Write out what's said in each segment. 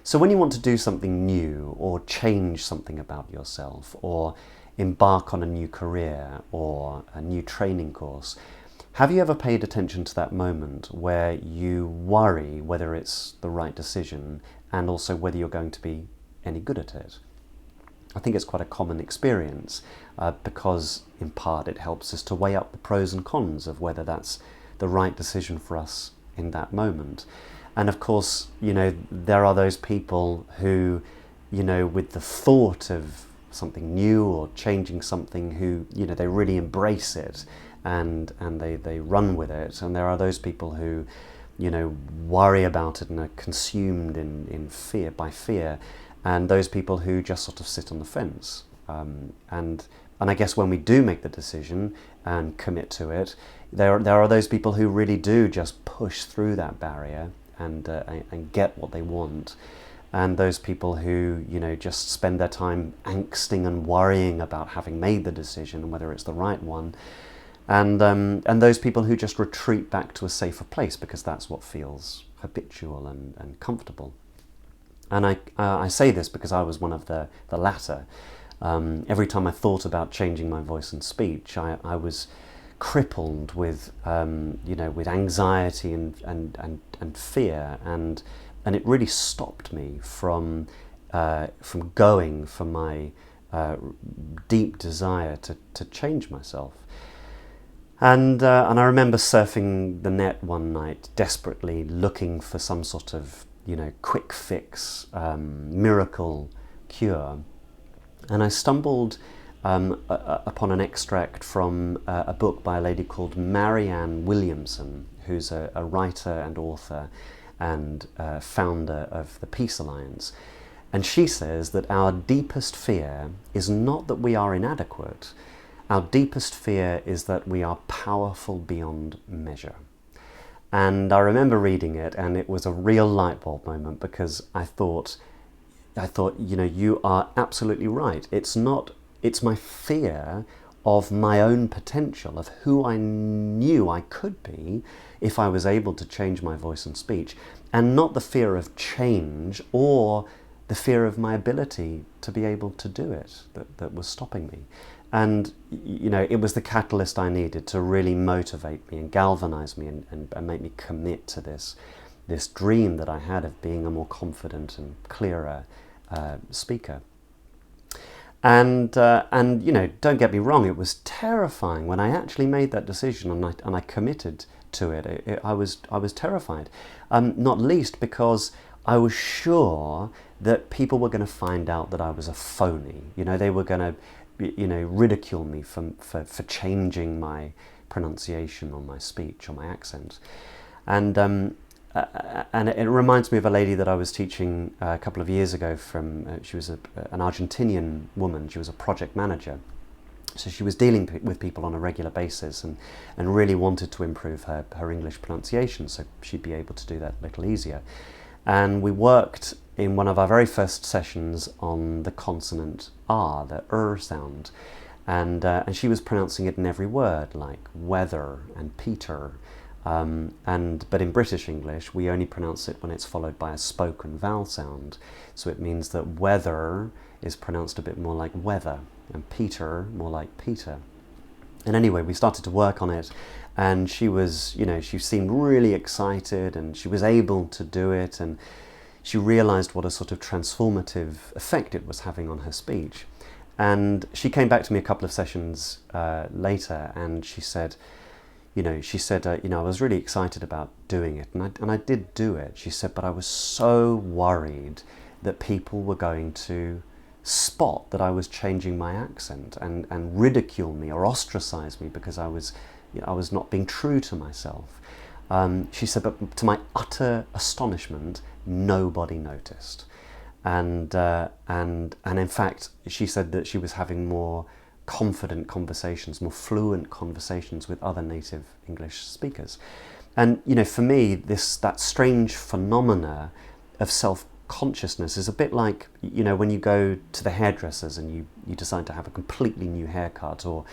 So when you want to do something new or change something about yourself or embark on a new career or a new training course, have you ever paid attention to that moment where you worry whether it's the right decision and also whether you're going to be any good at it? I think it's quite a common experience because in part it helps us to weigh up the pros and cons of whether that's the right decision for us in that moment. And of course, there are those people who, with the thought of something new or changing something, who, they really embrace it and they run with it. And there are those people who, worry about it and are consumed in fear, by fear. And those people who just sort of sit on the fence. And I guess when we do make the decision and commit to it, there are those people who really do just push through that barrier and get what they want, and those people who just spend their time angsting and worrying about having made the decision and whether it's the right one, and those people who just retreat back to a safer place because that's what feels habitual and comfortable. And I say this because I was one of the latter. Every time I thought about changing my voice and speech, I was crippled with with anxiety and fear, and it really stopped me from going for my deep desire to change myself. And I remember surfing the net one night, desperately looking for some sort of quick fix, miracle cure, and I stumbled upon an extract from a book by a lady called Marianne Williamson, who's a writer and author and founder of the Peace Alliance. And she says that our deepest fear is not that we are inadequate. Our deepest fear is that we are powerful beyond measure. And I remember reading it, and it was a real light bulb moment, because I thought, you are absolutely right. It's my fear of my own potential, of who I knew I could be if I was able to change my voice and speech, and not the fear of change or the fear of my ability to be able to do it that was stopping me. And it was the catalyst I needed to really motivate me and galvanize me and make me commit to this dream that I had of being a more confident and clearer speaker. And don't get me wrong, it was terrifying when I actually made that decision and I committed to it. I was terrified, not least because I was sure that people were going to find out that I was a phony. They were going to ridicule me for changing my pronunciation or my speech or my accent. And it reminds me of a lady that I was teaching a couple of years ago she was an Argentinian woman. She was a project manager. So she was dealing with people on a regular basis and really wanted to improve her English pronunciation so she'd be able to do that a little easier. And we worked in one of our very first sessions on the consonant R, the sound. And she was pronouncing it in every word, like weather and Peter. But in British English, we only pronounce it when it's followed by a spoken vowel sound. So it means that weather is pronounced a bit more like weather, and Peter more like Peter. And anyway, we started to work on it, and she seemed really excited, and she was able to do it, and she realized what a sort of transformative effect it was having on her speech. And she came back to me a couple of sessions later, and she said, I was really excited about doing it, and I did do it. She said, but I was so worried that people were going to spot that I was changing my accent and ridicule me or ostracize me because I was not being true to myself. She said, but to my utter astonishment, nobody noticed. And in fact, she said that she was having more confident conversations, more fluent conversations with other native English speakers. And for me, that strange phenomena of self-consciousness is a bit like when you go to the hairdressers and you decide to have a completely new haircut, or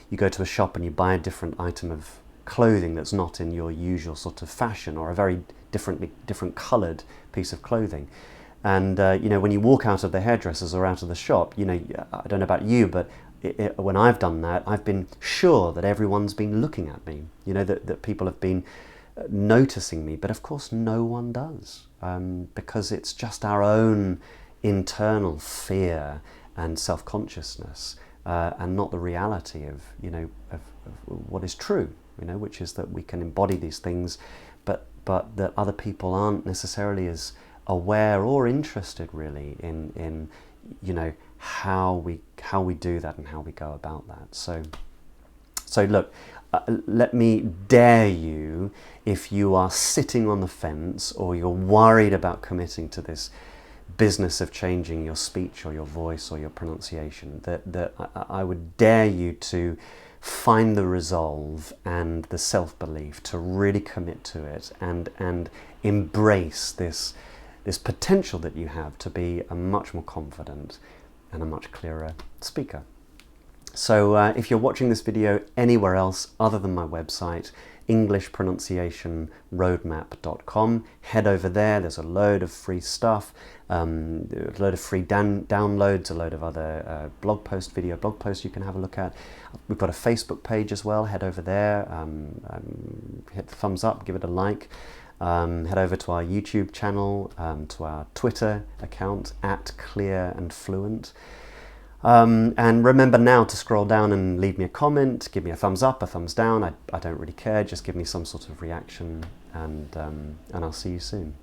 you go to a shop and you buy a different item of clothing that's not in your usual sort of fashion, or a very different coloured piece of clothing. And when you walk out of the hairdressers or out of the shop, I don't know about you, but when I've done that, I've been sure that everyone's been looking at me, that people have been noticing me, but of course no one does, because it's just our own internal fear and self-consciousness, and not the reality of what is true, which is that we can embody these things, but that other people aren't necessarily as aware or interested really in how we do that and how we go about that. So look, let me dare you, if you are sitting on the fence or you're worried about committing to this business of changing your speech or your voice or your pronunciation, that I would dare you to find the resolve and the self-belief to really commit to it and embrace this potential that you have to be a much more confident and a much clearer speaker. So if you're watching this video anywhere else other than my website, EnglishPronunciationRoadmap.com, head over there. There's a load of free stuff, a load of free downloads, a load of other video blog posts you can have a look at. We've got a Facebook page as well. Head over there, hit the thumbs up, give it a like. Head over to our YouTube channel, to our Twitter account, @clearandfluent. And remember now to scroll down and leave me a comment, give me a thumbs up, a thumbs down. I don't really care, just give me some sort of reaction, and I'll see you soon.